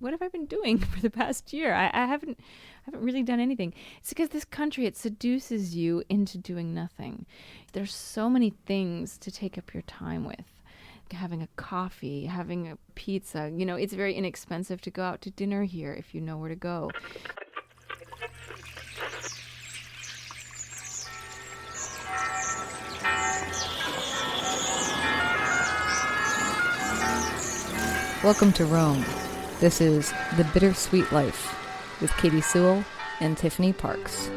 what have I been doing for the past year? I haven't really done anything. It's because this country, it seduces you into doing nothing. There's so many things to take up your time with. Having a coffee, having a pizza. It's very inexpensive to go out to dinner here if you know where to go. Welcome to Rome. This is The Bittersweet Life with Katy Sewall and Tiffany Parks.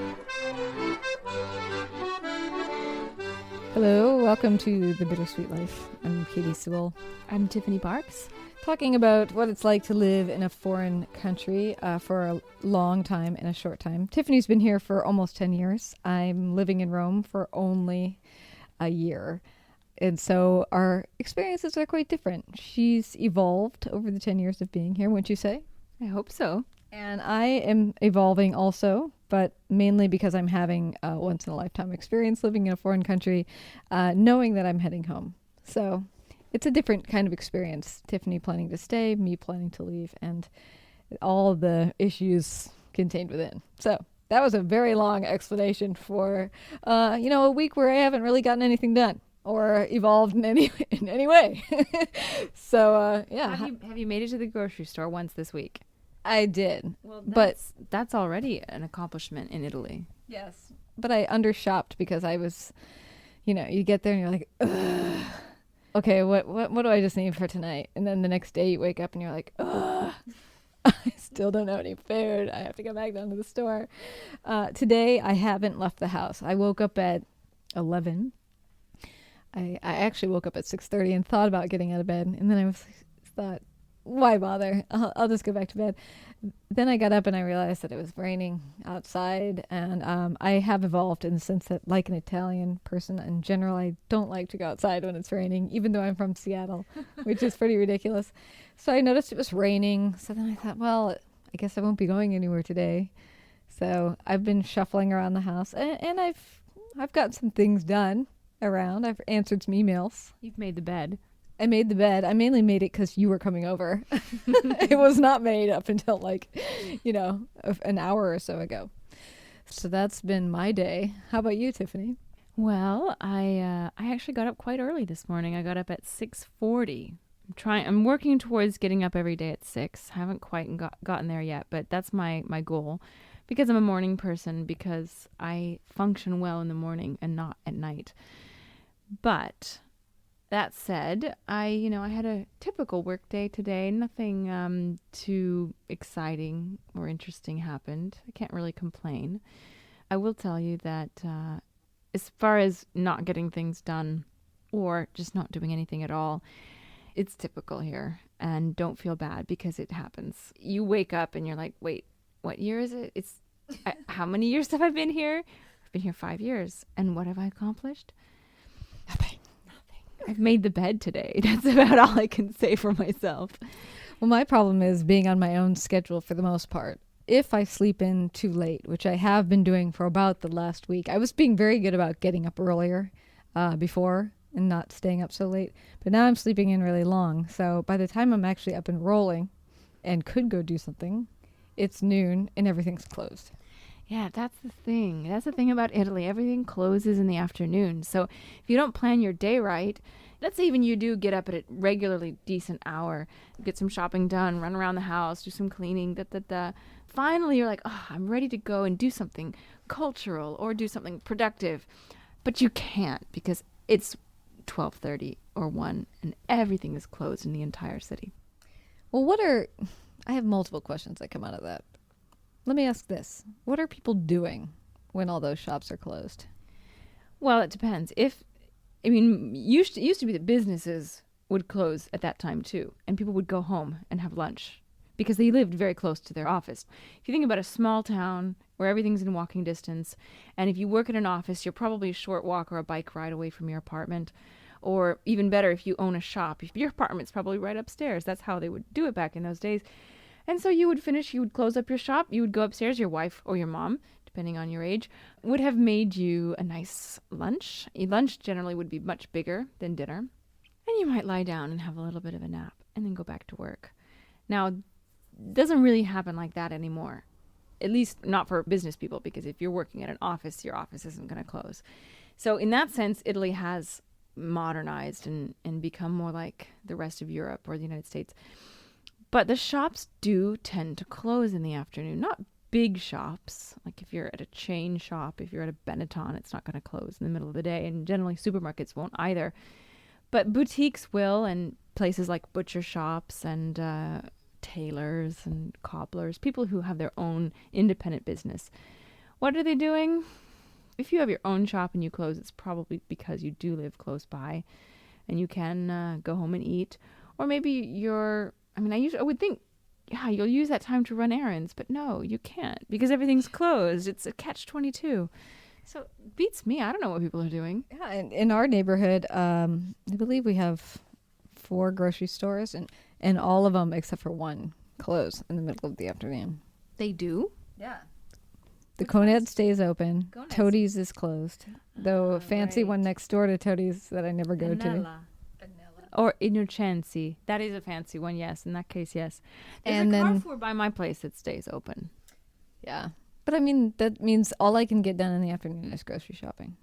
Hello, welcome to The Bittersweet Life. I'm Katy Sewall. I'm Tiffany Parks. Talking about what it's like to live in a foreign country for a long time and a short time. Tiffany's been here for almost 10 years. I'm living in Rome for only a year. And so our experiences are quite different. She's evolved over the 10 years of being here, wouldn't you say? I hope so. And I am evolving also, but mainly because I'm having a once-in-a-lifetime experience living in a foreign country, knowing that I'm heading home. So it's a different kind of experience. Tiffany planning to stay, me planning to leave, and all the issues contained within. So that was a very long explanation for, a week where I haven't really gotten anything done or evolved in any way. So, yeah. Have you made it to the grocery store once this week? I did. Well, but that's already an accomplishment in Italy. Yes. But I undershopped because I was, you get there and you're like, ugh. Okay, what do I just need for tonight? And then the next day you wake up and you're like, ugh, I still don't have any food. I have to go back down to the store. Today I haven't left the house. I woke up at 11. I actually woke up at 6:30 and thought about getting out of bed. And then I thought, why bother? I'll just go back to bed. Then I got up and I realized that it was raining outside. And I have evolved in the sense that, like an Italian person in general, I don't like to go outside when it's raining, even though I'm from Seattle, which is pretty ridiculous. So I noticed it was raining. So then I thought, well, I guess I won't be going anywhere today. So I've been shuffling around the house and I've got some things done around. I've answered some emails. You've made the bed. I made the bed. I mainly made it because you were coming over. It was not made up until an hour or so ago. So that's been my day. How about you, Tiffany? Well, I actually got up quite early this morning. I got up at 6:40. I'm working towards getting up every day at 6. Haven't quite gotten there yet, but that's my goal because I'm a morning person, because I function well in the morning and not at night. But that said, I had a typical work day today. Nothing too exciting or interesting happened. I can't really complain. I will tell you that as far as not getting things done or just not doing anything at all, it's typical here. And don't feel bad because it happens. You wake up and you're like, wait, what year is it? How many years have I been here? I've been here 5 years. And what have I accomplished? Nothing. I've made the bed today. That's about all I can say for myself. Well, my problem is being on my own schedule for the most part. If I sleep in too late, which I have been doing for about the last week, I was being very good about getting up earlier before and not staying up so late. But now I'm sleeping in really long. So by the time I'm actually up and rolling and could go do something, it's noon and everything's closed. Yeah, that's the thing. That's the thing about Italy. Everything closes in the afternoon. So if you don't plan your day right, let's say even you do get up at a regularly decent hour, get some shopping done, run around the house, do some cleaning, finally you're like, oh, I'm ready to go and do something cultural or do something productive. But you can't because it's 12:30 or 1 and everything is closed in the entire city. Well, I have multiple questions that come out of that. Let me ask this. What are people doing when all those shops are closed? Well, it depends. It used to be that businesses would close at that time too, and people would go home and have lunch because they lived very close to their office. If you think about a small town where everything's in walking distance, and if you work in an office, you're probably a short walk or a bike ride away from your apartment. Or even better, if you own a shop, your apartment's probably right upstairs. That's how they would do it back in those days. And so you would close up your shop, you would go upstairs, your wife or your mom, depending on your age, would have made you a nice lunch. A lunch generally would be much bigger than dinner. And you might lie down and have a little bit of a nap and then go back to work. Now, doesn't really happen like that anymore. At least not for business people, because if you're working at an office, your office isn't going to close. So in that sense, Italy has modernized and become more like the rest of Europe or the United States. But the shops do tend to close in the afternoon. Not big shops. Like if you're at a chain shop, if you're at a Benetton, it's not going to close in the middle of the day. And generally supermarkets won't either. But boutiques will, and places like butcher shops and tailors and cobblers, people who have their own independent business. What are they doing? If you have your own shop and you close, it's probably because you do live close by and you can go home and eat. Or maybe I would think, yeah, you'll use that time to run errands, but no, you can't because everything's closed. It's a catch-22. So it beats me. I don't know what people are doing. Yeah, in our neighborhood, I believe we have 4 grocery stores, and all of them except for one close in the middle of the afternoon. They do? Yeah. The Conad stays open. Toadies is closed. Though a fancy one next door to Toadies that I never go to. Or Innocenzi. That is a fancy one, yes. In that case, yes. There's And a then Carrefour by my place that stays open. yeah. But I mean, that means all I can get done in the afternoon is grocery shopping.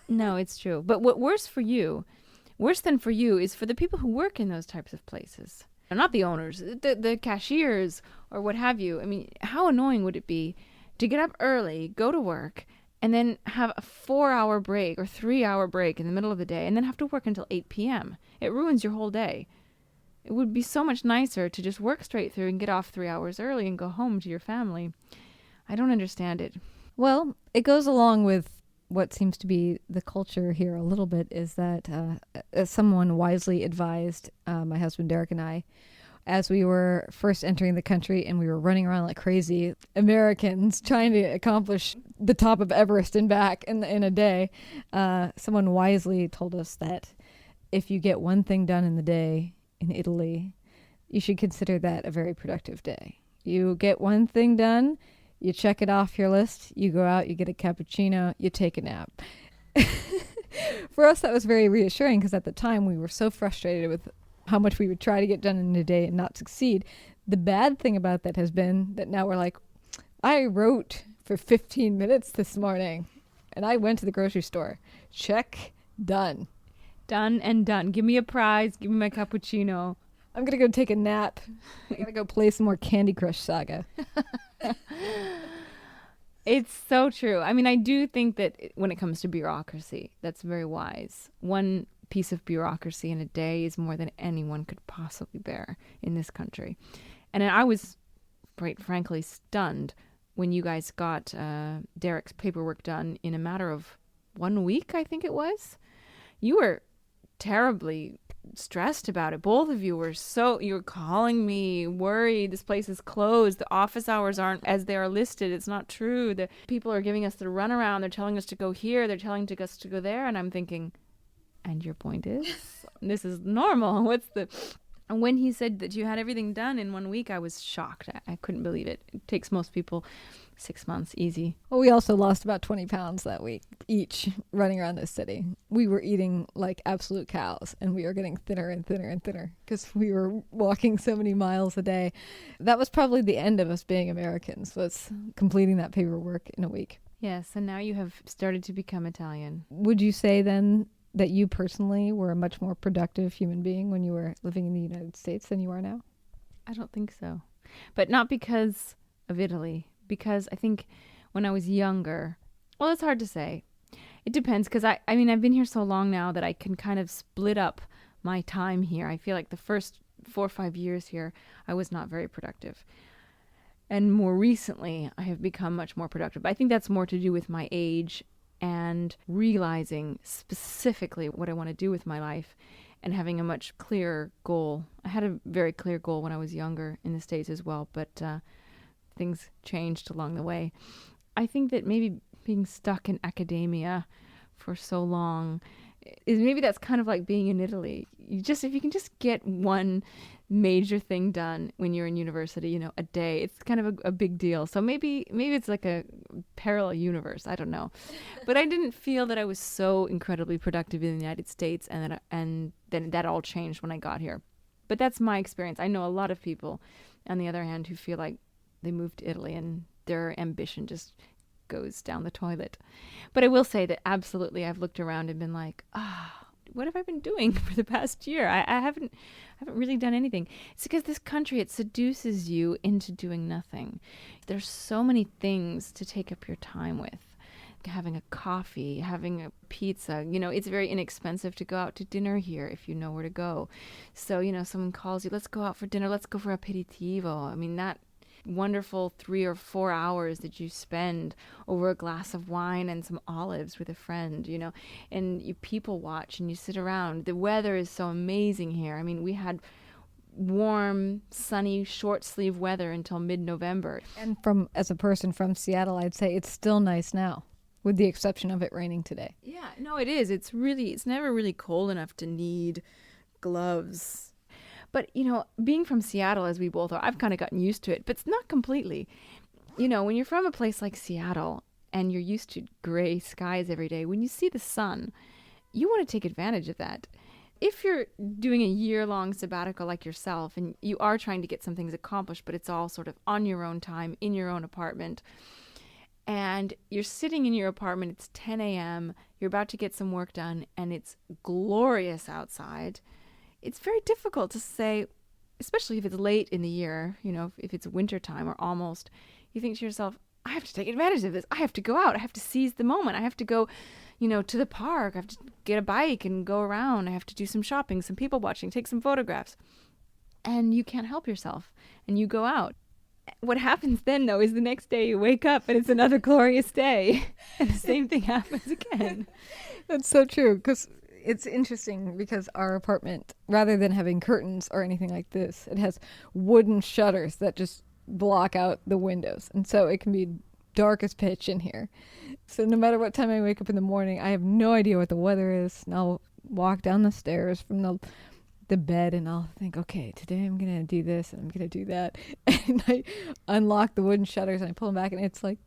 No, it's true. But what worse than for you, is for the people who work in those types of places. Not the owners, the cashiers or what have you. I mean, how annoying would it be to get up early, go to work, and then have a 4-hour break or 3-hour break in the middle of the day and then have to work until 8 p.m. It ruins your whole day. It would be so much nicer to just work straight through and get off 3 hours early and go home to your family. I don't understand it. Well, it goes along with what seems to be the culture here a little bit, is that as someone wisely advised my husband Derek and I, as we were first entering the country and we were running around like crazy Americans trying to accomplish the top of Everest and back in a day, someone wisely told us that if you get one thing done in the day in Italy, you should consider that a very productive day. You get one thing done, you check it off your list, you go out, you get a cappuccino, you take a nap. For us, that was very reassuring because at the time we were so frustrated with how much we would try to get done in a day and not succeed. The bad thing about that has been that now we're like, I wrote for 15 minutes this morning and I went to the grocery store. Check, done. Done and done. Give me a prize. Give me my cappuccino. I'm going to go take a nap. I got to go play some more Candy Crush Saga. It's so true. I mean, I do think that when it comes to bureaucracy, that's very wise. One piece of bureaucracy in a day is more than anyone could possibly bear in this country. And I was, quite frankly, stunned when you guys got Derek's paperwork done in a matter of 1 week, I think it was. You were terribly stressed about it. Both of you were you were calling me worried. This place is closed. The office hours aren't as they are listed. It's not true. The people are giving us the runaround. They're telling us to go here. They're telling us to go there. And I'm thinking, and your point is, this is normal. And when he said that you had everything done in 1 week, I was shocked. I couldn't believe it. It takes most people 6 months, easy. Well, we also lost about 20 pounds that week each running around this city. We were eating like absolute cows and we were getting thinner and thinner and thinner because we were walking so many miles a day. That was probably the end of us being Americans, was completing that paperwork in a week. Yes, and now you have started to become Italian. Would you say then that you personally were a much more productive human being when you were living in the United States than you are now? I don't think so. But not because of Italy. Because I think when I was younger, well, it's hard to say. It depends because I mean, I've been here so long now that I can kind of split up my time here. I feel like the first 4 or 5 years here, I was not very productive. And more recently, I have become much more productive. I think that's more to do with my age and realizing specifically what I want to do with my life and having a much clearer goal. I had a very clear goal when I was younger in the States as well, but things changed along the way. I think that maybe being stuck in academia for so long is maybe that's kind of like being in Italy. If you can just get one major thing done when you're in university, a day, it's kind of a big deal. So maybe it's like a parallel universe. I don't know. But I didn't feel that I was so incredibly productive in the United States and then that all changed when I got here. But that's my experience. I know a lot of people on the other hand, who feel like they moved to Italy and their ambition just goes down the toilet. But I will say that absolutely I've looked around and been like, what have I been doing for the past year? I haven't really done anything. It's because this country, it seduces you into doing nothing. There's so many things to take up your time with. Having a coffee, having a pizza, it's very inexpensive to go out to dinner here if you know where to go. So, someone calls you, let's go out for dinner, let's go for aperitivo. I mean, that wonderful 3 or 4 hours that you spend over a glass of wine and some olives with a friend, and you people watch and you sit around. The weather is so amazing here. I mean, we had warm, sunny, short sleeve weather until mid-November. And as a person from Seattle, I'd say it's still nice now, with the exception of it raining today. Yeah, no, it is. It's never really cold enough to need gloves. But, being from Seattle, as we both are, I've kind of gotten used to it, but it's not completely. When you're from a place like Seattle and you're used to gray skies every day, when you see the sun, you want to take advantage of that. If you're doing a year-long sabbatical like yourself and you are trying to get some things accomplished, but it's all sort of on your own time, in your own apartment, and you're sitting in your apartment, it's 10 a.m., you're about to get some work done, and it's glorious outside, it's very difficult to say, especially if it's late in the year, if it's winter time or almost, you think to yourself, I have to take advantage of this. I have to go out. I have to seize the moment. I have to go, to the park. I have to get a bike and go around. I have to do some shopping, some people watching, take some photographs. And you can't help yourself. And you go out. What happens then, though, is the next day you wake up and it's another glorious day. And the same thing happens again. That's so true, because it's interesting because our apartment, rather than having curtains or anything like this, it has wooden shutters that just block out the windows. And so it can be dark as pitch in here. So no matter what time I wake up in the morning, I have no idea what the weather is. And I'll walk down the stairs from the bed and I'll think, okay, today I'm going to do this and I'm going to do that. And I unlock the wooden shutters and I pull them back and it's like,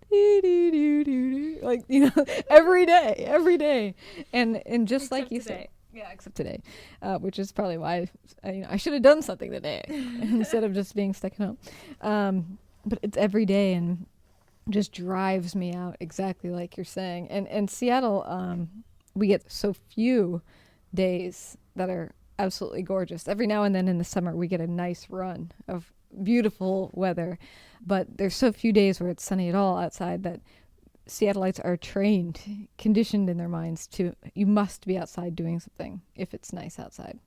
like, every day. And just Except like you today. say. Yeah, except today, which is probably why I should have done something today instead of just being stuck at home. But it's every day and just drives me out, exactly like you're saying. And Seattle, we get so few days that are absolutely gorgeous. Every now and then in the summer, we get a nice run of beautiful weather, but there's so few days where it's sunny at all outside that Seattleites are conditioned in their minds to, you must be outside doing something if it's nice outside.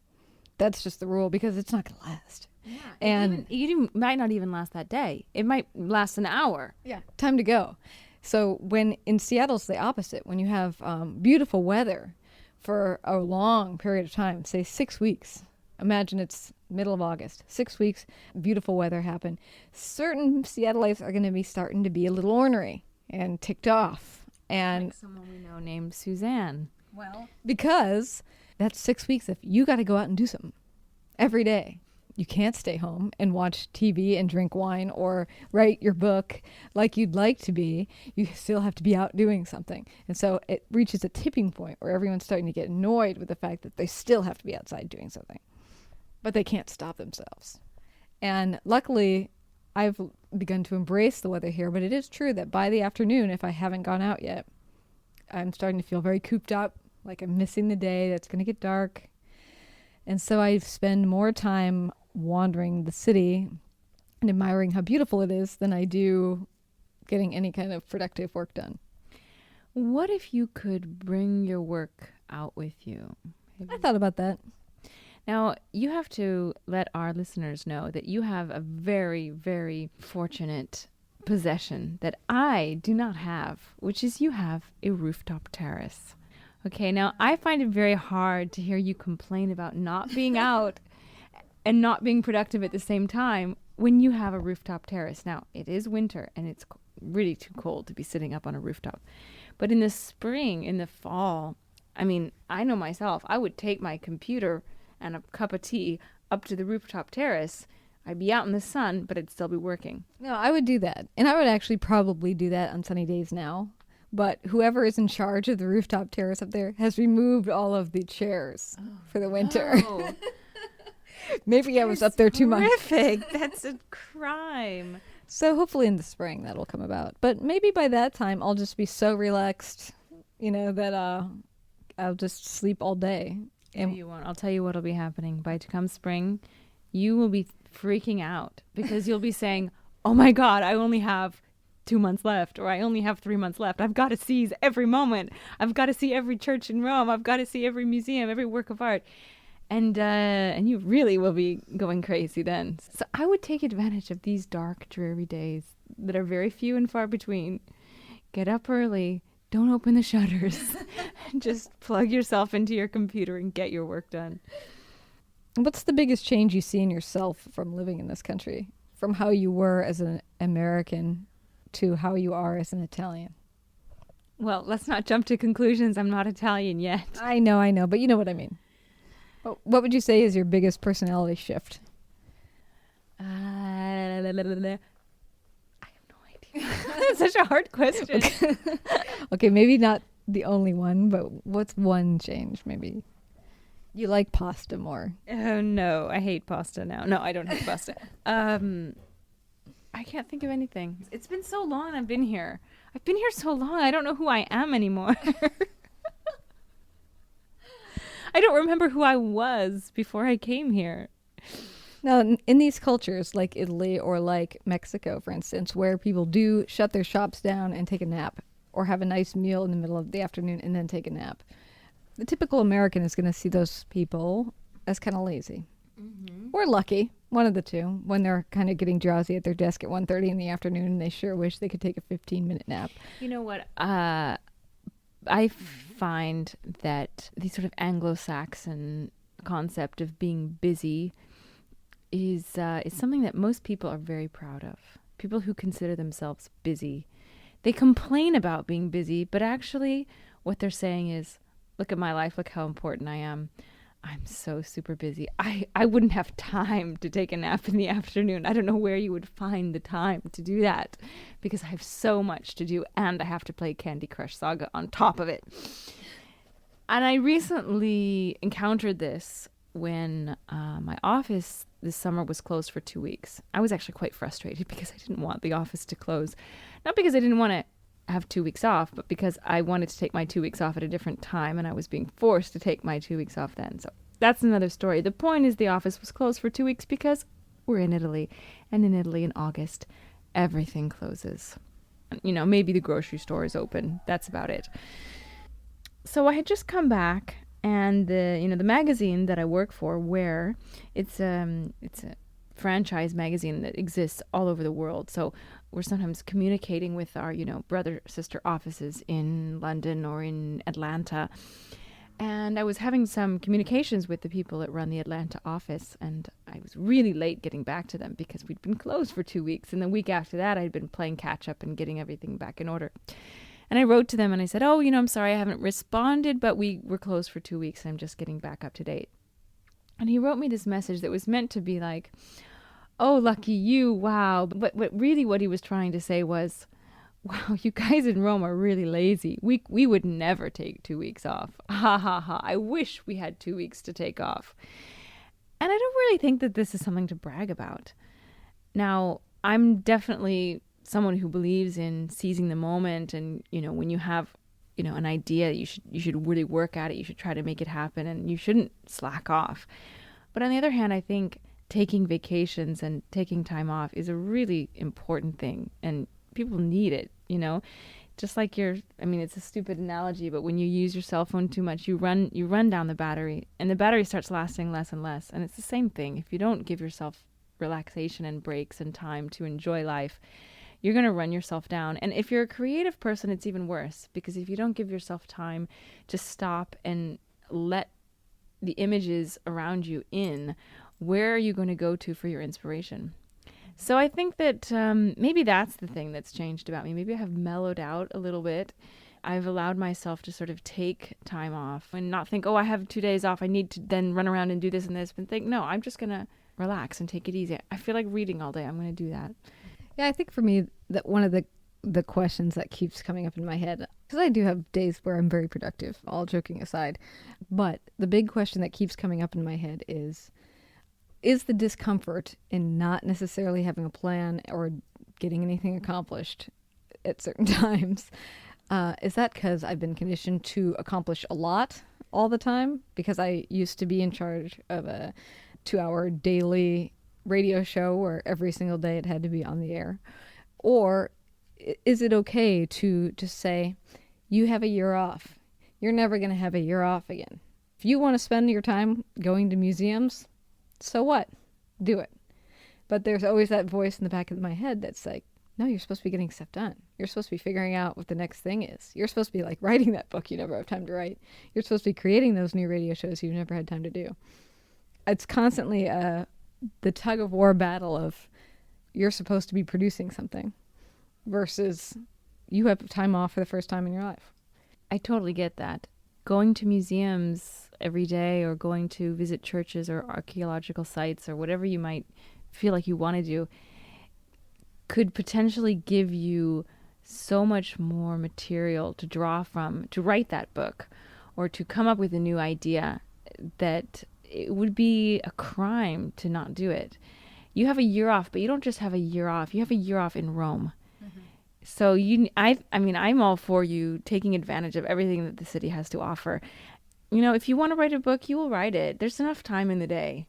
That's just the rule because it's not going to last. Yeah, and it might not even last that day. It might last an hour. Yeah, time to go. So when in Seattle's the opposite, when you have beautiful weather for a long period of time, say 6 weeks. Imagine it's middle of August, 6 weeks, beautiful weather happen. Certain Seattleites are going to be starting to be a little ornery and ticked off. And like someone we know named Suzanne. Well, because that's 6 weeks if you got to go out and do something every day. You can't stay home and watch TV and drink wine or write your book like you'd like to be. You still have to be out doing something. And so it reaches a tipping point where everyone's starting to get annoyed with the fact that they still have to be outside doing something. But they can't stop themselves. And luckily, I've begun to embrace the weather here, but it is true that by the afternoon, if I haven't gone out yet, I'm starting to feel very cooped up, like I'm missing the day, that's going to get dark. And so I spend more time wandering the city and admiring how beautiful it is than I do getting any kind of productive work done. What if you could bring your work out with you? I thought about that. Now, you have to let our listeners know that you have a very, very fortunate possession that I do not have, which is you have a rooftop terrace. Okay, now I find it very hard to hear you complain about not being out and not being productive at the same time when you have a rooftop terrace. Now, it is winter and it's really too cold to be sitting up on a rooftop. But in the spring, in the fall, I mean, I know myself, I would take my computer and a cup of tea up to the rooftop terrace. I'd be out in the sun, but I'd still be working. No, I would do that. And I would actually probably do that on sunny days now. But whoever is in charge of the rooftop terrace up there has removed all of the chairs for the winter. Oh. Maybe I was up there too much. Horrific. That's a crime. So hopefully in the spring that'll come about. But maybe by that time I'll just be so relaxed, that I'll just sleep all day. No, you won't. I'll tell you what'll be happening. By come spring, you will be freaking out because you'll be saying, oh my God, I only have 2 months left, or I only have 3 months left. I've got to seize every moment. I've got to see every church in Rome. I've got to see every museum, every work of art. And you really will be going crazy then. So I would take advantage of these dark, dreary days that are very few and far between. Get up early. Don't open the shutters. Just plug yourself into your computer and get your work done. What's the biggest change you see in yourself from living in this country? From how you were as an American to how you are as an Italian? Well, let's not jump to conclusions. I'm not Italian yet. I know, but you know what I mean. What would you say is your biggest personality shift? I have no idea. That's such a hard question. Okay, maybe not the only one, but what's one change maybe? You like pasta more. Oh, no. I hate pasta now. No, I don't hate pasta. I can't think of anything. It's been so long I've been here. I've been here so long, I don't know who I am anymore. I don't remember who I was before I came here. Now, in these cultures, like Italy or like Mexico, for instance, where people do shut their shops down and take a nap, or have a nice meal in the middle of the afternoon and then take a nap, the typical American is going to see those people as kind of lazy. Mm-hmm. Or lucky, one of the two, when they're kind of getting drowsy at their desk at 1:30 in the afternoon and they sure wish they could take a 15-minute nap. You know what? I find that the sort of Anglo-Saxon concept of being busy is something that most people are very proud of. People who consider themselves busy. They complain about being busy, but actually what they're saying is, look at my life, look how important I am. I'm so super busy. I wouldn't have time to take a nap in the afternoon. I don't know where you would find the time to do that because I have so much to do and I have to play Candy Crush Saga on top of it. And I recently encountered this when my office this summer was closed for 2 weeks. I was actually quite frustrated because I didn't want the office to close. Not because I didn't want to have 2 weeks off, but because I wanted to take my 2 weeks off at a different time and I was being forced to take my 2 weeks off then. So that's another story. The point is the office was closed for 2 weeks because we're in Italy. And in Italy in August, everything closes. Maybe the grocery store is open. That's about it. So I had just come back and the magazine that I work for, where it's a franchise magazine that exists all over the world. So we're sometimes communicating with our, brother, sister offices in London or in Atlanta. And I was having some communications with the people that run the Atlanta office, and I was really late getting back to them because we'd been closed for 2 weeks. And the week after that, I'd been playing catch up and getting everything back in order. And I wrote to them and I said, I'm sorry, I haven't responded, but we were closed for 2 weeks. And I'm just getting back up to date. And he wrote me this message that was meant to be like, oh, lucky you, wow. But really what he was trying to say was, wow, you guys in Rome are really lazy. We would never take 2 weeks off. Ha, ha, ha. I wish we had 2 weeks to take off. And I don't really think that this is something to brag about. Now, I'm definitely someone who believes in seizing the moment. And, when you have, an idea, you should really work at it. You should try to make it happen and you shouldn't slack off. But on the other hand, I think taking vacations and taking time off is a really important thing, and people need it, just like it's a stupid analogy, but when you use your cell phone too much, you run down the battery and the battery starts lasting less and less. And it's the same thing. If you don't give yourself relaxation and breaks and time to enjoy life, you're going to run yourself down. And if you're a creative person, it's even worse, because if you don't give yourself time to stop and let the images around you in, where are you going to go to for your inspiration? So I think that maybe that's the thing that's changed about me. Maybe I have mellowed out a little bit. I've allowed myself to sort of take time off and not think, I have 2 days off, I need to then run around and do this and this, but think, no, I'm just going to relax and take it easy. I feel like reading all day. I'm going to do that. Yeah, I think for me, that one of the questions that keeps coming up in my head, because I do have days where I'm very productive, all joking aside, but the big question that keeps coming up in my head is, is the discomfort in not necessarily having a plan or getting anything accomplished at certain times, is that because I've been conditioned to accomplish a lot all the time? Because I used to be in charge of a 2-hour daily radio show where every single day it had to be on the air. Or is it okay to just say, you have a year off? You're never going to have a year off again. If you want to spend your time going to museums, so what? Do it. But there's always that voice in the back of my head that's like, no, you're supposed to be getting stuff done. You're supposed to be figuring out what the next thing is. You're supposed to be like writing that book you never have time to write. You're supposed to be creating those new radio shows you've never had time to do. It's constantly the tug of war battle of you're supposed to be producing something versus you have time off for the first time in your life. I totally get that. Going to museums every day or going to visit churches or archaeological sites or whatever you might feel like you want to do could potentially give you so much more material to draw from to write that book or to come up with a new idea that it would be a crime to not do it. You have a year off, but you don't just have a year off. You have a year off in Rome. Mm-hmm. So I'm all for you taking advantage of everything that the city has to offer. You know, if you want to write a book, you will write it. There's enough time in the day.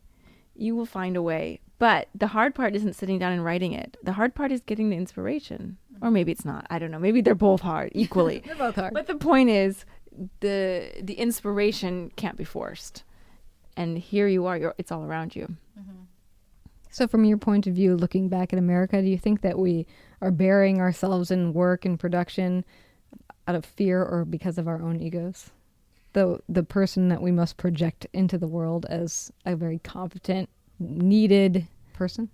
You will find a way. But the hard part isn't sitting down and writing it. The hard part is getting the inspiration. Or maybe it's not. I don't know. Maybe they're both hard equally. They're both hard. But the point is the inspiration can't be forced. And here you are. It's all around you. Mm-hmm. So from your point of view, looking back at America, do you think that we are burying ourselves in work and production out of fear or because of our own egos? The person that we must project into the world as a very competent, needed person?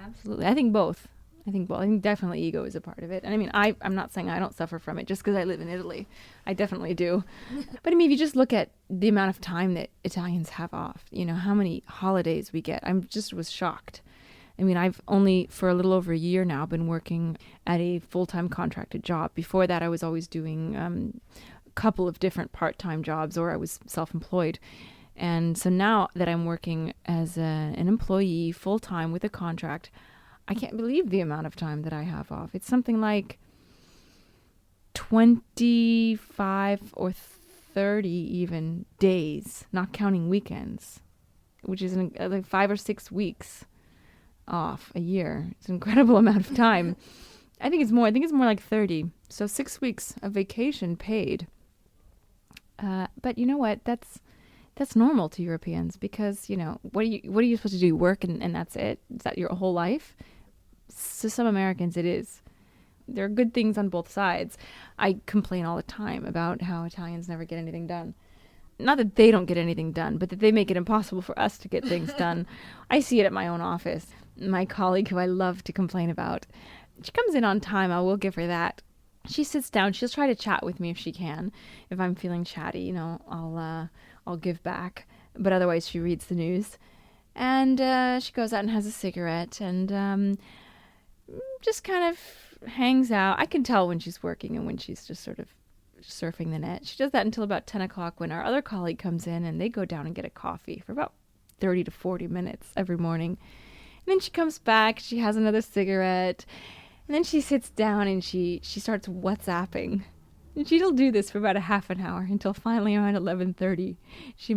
Absolutely. I think both. I think definitely ego is a part of it. And I mean, I'm not saying I don't suffer from it just because I live in Italy. I definitely do. But I mean, if you just look at the amount of time that Italians have off, you know, how many holidays we get, was shocked. I mean, I've only for a little over a year now been working at a full-time contracted job. Before that, I was always doing a couple of different part-time jobs or I was self-employed. And so now that I'm working as an employee full-time with a contract, I can't believe the amount of time that I have off. It's something like 25 or 30 even days, not counting weekends, which is like 5 or 6 weeks off a year. It's an incredible amount of time. I think it's more like 30. So 6 weeks of vacation paid. But you know what? That's normal to Europeans because, you know, what are you supposed to do? Work and that's it? Is that your whole life? To some Americans, it is. There are good things on both sides. I complain all the time about how Italians never get anything done. Not that they don't get anything done, but that they make it impossible for us to get things done. I see it at my own office. My colleague, who I love to complain about, she comes in on time. I will give her that. She sits down. She'll try to chat with me if she can. If I'm feeling chatty, you know, I'll give back. But otherwise, she reads the news. And she goes out and has a cigarette and just kind of hangs out. I can tell when she's working and when she's just sort of surfing the net. She does that until about 10 o'clock when our other colleague comes in and they go down and get a coffee for about 30 to 40 minutes every morning. And then she comes back, she has another cigarette, and then she sits down and she starts WhatsApping. And she'll do this for about a half an hour until finally around 11:30 she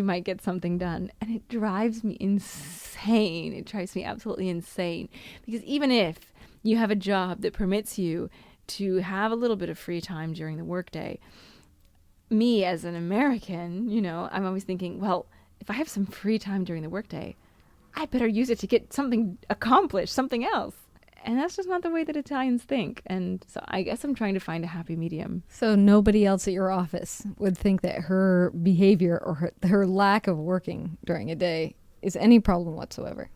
might get something done. And it drives me insane. It drives me absolutely insane. Because even if you have a job that permits you to have a little bit of free time during the workday, me as an American, you know, I'm always thinking, well, if I have some free time during the workday, I better use it to get something accomplished, something else. And that's just not the way that Italians think. And so I guess I'm trying to find a happy medium. So nobody else at your office would think that her behavior or her lack of working during a day is any problem whatsoever?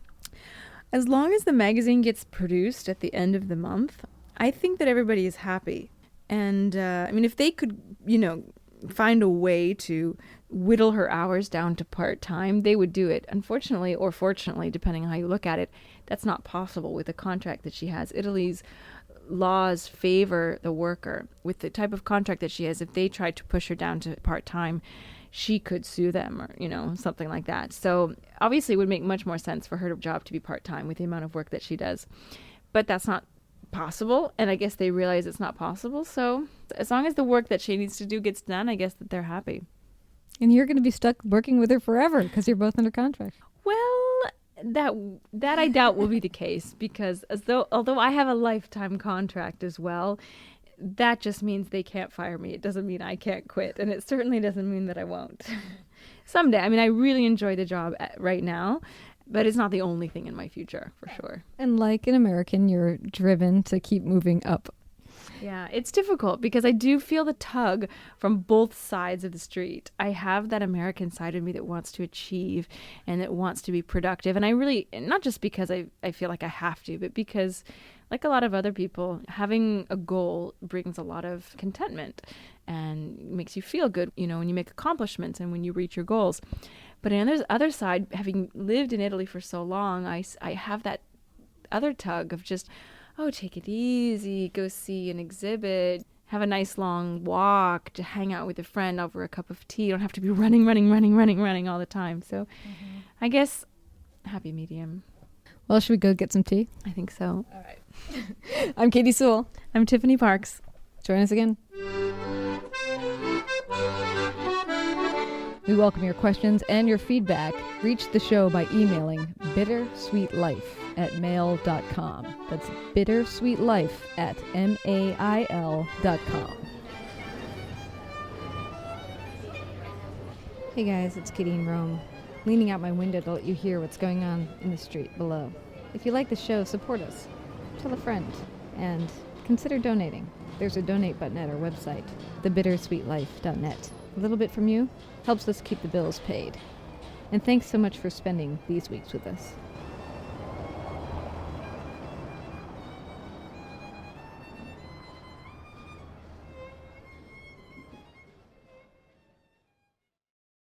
As long as the magazine gets produced at the end of the month, I think that everybody is happy. And I mean, if they could, you know, find a way to whittle her hours down to part-time, they would do it. Unfortunately, or fortunately, depending on how you look at it, that's not possible with the contract that she has. Italy's laws favor the worker. With the type of contract that she has, if they tried to push her down to part-time, she could sue them or, something like that. So obviously it would make much more sense for her job to be part-time with the amount of work that she does. But that's not possible. And I guess they realize it's not possible. So as long as the work that she needs to do gets done, I guess that they're happy. And you're going to be stuck working with her forever because you're both under contract. Well, that I doubt will be the case, because although I have a lifetime contract as well, that just means they can't fire me. It doesn't mean I can't quit, and it certainly doesn't mean that I won't. Someday. I mean, I really enjoy the job right now, but it's not the only thing in my future, for sure. And like an American, you're driven to keep moving up. Yeah, it's difficult because I do feel the tug from both sides of the street. I have that American side of me that wants to achieve and that wants to be productive. And I really, not just because I feel like I have to, but because, like a lot of other people, having a goal brings a lot of contentment and makes you feel good, when you make accomplishments and when you reach your goals. But on the other side, having lived in Italy for so long, I have that other tug of just, oh, take it easy, go see an exhibit, have a nice long walk, to hang out with a friend over a cup of tea. You don't have to be running all the time. So I guess happy medium. Well, should we go get some tea? I think so. All right. I'm Katy Sewall. I'm Tiffany Parks. Join us again. We welcome your questions and your feedback. Reach the show by emailing bittersweetlife@mail.com. That's bittersweetlife@mail.com. Hey guys, it's Kitty in Rome, leaning out my window to let you hear what's going on in the street below. If you like the show, support us. Tell a friend. And consider donating. There's a donate button at our website, thebittersweetlife.net. A little bit from you helps us keep the bills paid. And thanks so much for spending these weeks with us.